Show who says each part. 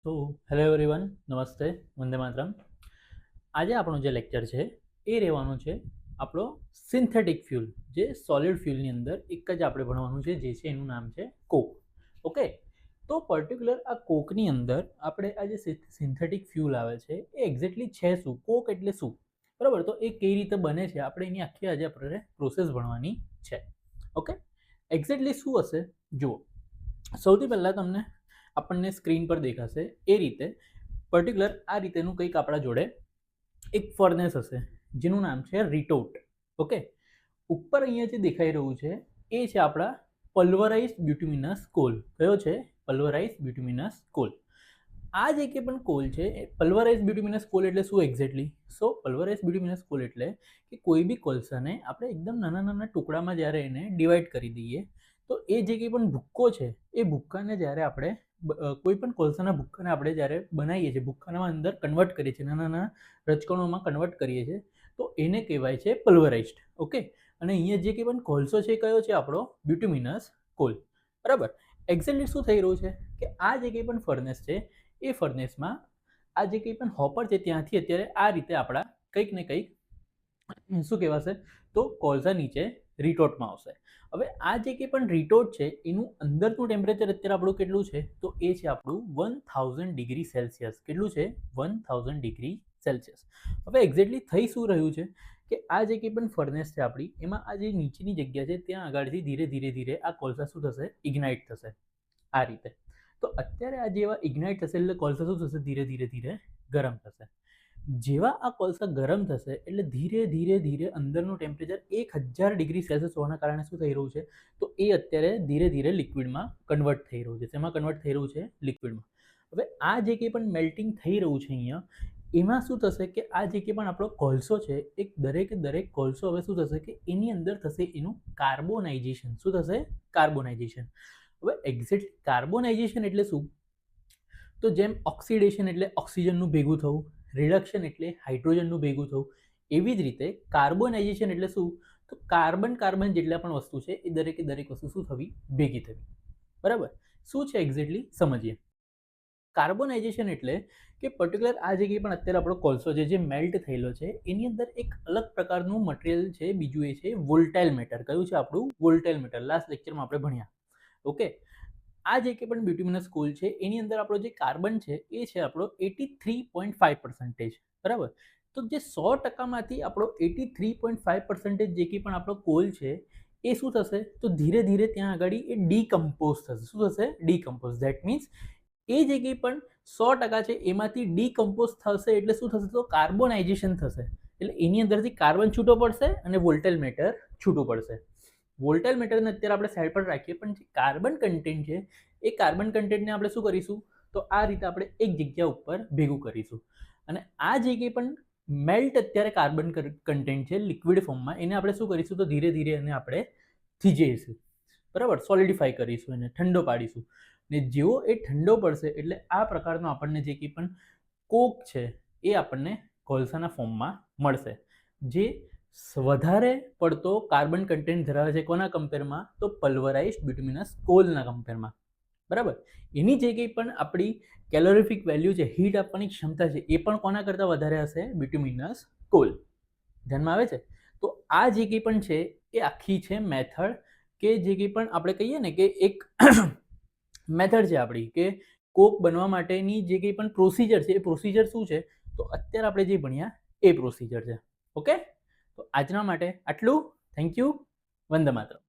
Speaker 1: તો hello everyone, નમસ્તે, વંદે માતરમ. આજે આપણો જે લેક્ચર છે એ રહેવાનો છે આપણો સિન્થેટિક ફ્યુલ, જે સોલિડ ફ્યુલની અંદર એક જ આપણે ભણવાનું છે, જે છે એનું નામ છે કોક. ઓકે, તો પર્ટિક્યુલર આ કોકની અંદર આપણે આ જે સિન્થેટિક ફ્યુલ આવે છે એ એક્ઝેક્ટલી છે શું, કોક એટલે શું, બરાબર. તો એ કઈ રીતે બને છે આપણે એની આખી આજે આપણે પ્રોસેસ ભણવાની છે. ઓકે, એક્ઝેક્ટલી શું હશે જુઓ. સૌથી પહેલાં તમને આપણને સ્ક્રીન પર દેખાશે એ રીતે પર્ટિક્યુલર આ રીતેનું કંઈક આપણા જોડે એક ફર્નેસ હશે જેનું નામ છે રિટોટ. ઓકે, ઉપર અહીંયા જે દેખાઈ રહ્યું છે એ છે આપણા પલ્વરાઇઝ બ્યુટ્યુમિનસ કોલ. કયો છે? પલ્વરાઇઝ બ્યુટ્યુમિનસ કોલ. આ જે કે પણ કોલ છે એ પલ્વરાઇઝ બ્યુટ્યુમિનસ કોલ એટલે શું એક્ઝેક્ટલી? પલ્વરાઇઝ બ્યુટ્યુમિનસ કોલ એટલે કે કોઈ બી કોલસાને આપણે એકદમ નાના નાના ટુકડામાં જ્યારે એને ડિવાઈડ કરી દઈએ તો એ જે કંઈ પણ ભૂક્કો છે એ ભૂક્કાને જ્યારે આપણે કોઈ પણ કોલસાના ભૂક્કાને આપણે જ્યારે બનાવીએ છીએ, ભૂક્કાના અંદર કન્વર્ટ કરીએ છીએ, નાના નાના રજકણોમાં કન્વર્ટ કરીએ છીએ, તો એને કહેવાય છે પલ્વરાઇઝ્ડ. ઓકે, અને અહીંયા જે કંઈ પણ કોલસો છે કયો છે? આપણો બ્યુટ્યુમિનસ કોલ. બરાબર. એક્ઝેક્ટલી શું થઈ રહ્યું છે કે આ જે કંઈ પણ ફર્નેસ છે એ ફર્નેસમાં આ જે કંઈ પણ હોપર છે ત્યાંથી અત્યારે આ રીતે આપણા કંઈક ને કંઈક શું કહેવાશે તો કોલસા નીચે રિટોટમાં આવશે. હવે આ જે કંઈ પણ રિટોટ છે એનું અંદરનું ટેમ્પરેચર અત્યારે આપણું કેટલું છે? તો એ છે આપણું 1000 ડિગ્રી સેલ્સિયસ. કેટલું છે? 1000 ડિગ્રી સેલ્સિયસ. હવે એક્ઝેક્ટલી થઈ શું રહ્યું છે કે આ જે કંઈ પણ ફર્નેસ છે આપણી એમાં આ જે નીચેની જગ્યા છે ત્યાં આગળથી ધીરે ધીરે ધીરે આ કોલસા શું થશે? ઇગ્નાઇટ થશે આ રીતે. તો અત્યારે આ જેવા ઇગ્નાઇટ થશે એટલે કોલસા શું થશે? ધીરે ધીરે ધીરે ગરમ થશે. જેવા આ કોલસા ગરમ થશે એટલે ધીરે ધીરે ધીરે અંદરનું ટેમ્પરેચર 1000 ડિગ્રી સેલ્સિયસ હોવાના કારણે શું થઈ રહ્યું છે? તો એ અત્યારે ધીરે ધીરે લિક્વિડમાં કન્વર્ટ થઈ રહ્યું છે. શેમાં કન્વર્ટ થઈ રહ્યું છે? લિક્વિડમાં. હવે આ જે કંઈ પણ મેલ્ટિંગ થઈ રહ્યું છે અહીંયા, એમાં શું થશે કે આ જે કંઈ પણ આપણો કોલસો છે એક દરેક કોલસો હવે શું થશે કે એની અંદર થશે એનું કાર્બોનાઇઝેશન. શું થશે? કાર્બોનાઇઝેશન. હવે એક્ઝેક્ટ કાર્બોનાઇઝેશન એટલે શું? તો જેમ ઓક્સિડેશન એટલે ઓક્સિજનનું ભેગું થવું, રિડક્શન એટલે હાઇડ્રોજનનું ભેગું થવું, એવી જ રીતે કાર્બોનાઇઝેશન એટલે શું? તો કાર્બન જેટલા પણ વસ્તુ છે એ દરેક વસ્તુ શું થવી? ભેગી થવી. બરાબર. શું છે એક્ઝેક્ટલી સમજીએ. કાર્બોનાઇઝેશન એટલે કે પર્ટિક્યુલર આ જે કંઈ પણ અત્યારે આપણો કોલસો છે જે મેલ્ટ થયેલો છે એની અંદર એક અલગ પ્રકારનું મટીરિયલ છે, બીજું એ છે વોલ્ટાઇલ મેટર. કયું છે આપણું? Volatile matter. લાસ્ટ લેક્ચરમાં આપણે ભણ્યા. ઓકે, આ જે કંઈ પણ બ્યુટ્યુમિનસ કોલ છે એની અંદર આપણો જે કાર્બન છે એ છે આપણો 83.5%. બરાબર. તો જે 100%માંથી આપણો 83.5% જે કંઈ પણ આપણો કોલ છે એ શું થશે? તો ધીરે ધીરે ત્યાં આગળ એ ડીકમ્પોઝ થશે. શું થશે? ડીકમ્પોઝ. ધેટ મીન્સ એ જે કંઈ પણ 100% છે એમાંથી ડીકમ્પોઝ થશે એટલે શું થશે? તો કાર્બોનાઇઝેશન થશે. એટલે એની અંદરથી કાર્બન છૂટો પડશે અને વોલ્ટાઇલ મેટર છૂટું પડશે. વોલ્ટાઇલ મેટરને અત્યારે આપણે સાઈડ પર રાખીએ, પણ જે કાર્બન કન્ટેન્ટ છે એ કાર્બન કન્ટેન્ટને આપણે શું કરીશું? તો આ રીતે આપણે એક જગ્યા ઉપર ભેગું કરીશું. અને આ જે કંઈ પણ મેલ્ટ અત્યારે કાર્બન કન્ટેન્ટ છે લિક્વિડ ફોર્મમાં, એને આપણે શું કરીશું? તો ધીરે ધીરે એને આપણે થીજેઈશું. બરાબર. સોલિડિફાઈ કરીશું, એને ઠંડો પાડીશું. ને જેવો એ ઠંડો પડશે એટલે આ પ્રકારનો આપણને જે કંઈ પણ કોક છે એ આપણને કોલસાના ફોર્મમાં મળશે, જે વધારે પડતો કાર્બન કન્ટેન્ટ ધરાવે છે. કોના કમ્પેરમાં? તો પલ્વરાઇઝ્ડ બ્યુટ્યુમિનસ કોલના કમ્પેરમાં. બરાબર. એની જે કંઈ પણ આપણી કેલોરીફિક વેલ્યુ છે, હીટ આપવાની ક્ષમતા છે, એ પણ કોના કરતાં વધારે હશે? બ્યુટ્યુમિનસ કોલ. ધ્યાનમાં આવે છે? તો આ જે કંઈ પણ છે એ આખી છે મેથડ, કે જે કંઈ પણ આપણે કહીએ ને કે એક મેથડ છે આપણી, કે કોક બનવા માટેની જે કંઈ પણ પ્રોસિજર છે એ પ્રોસિજર શું છે? તો અત્યારે આપણે જે ભણ્યા એ પ્રોસિજર છે. ઓકે, તો આજના માટે આટલું. Thank you. વંદે માતરમ.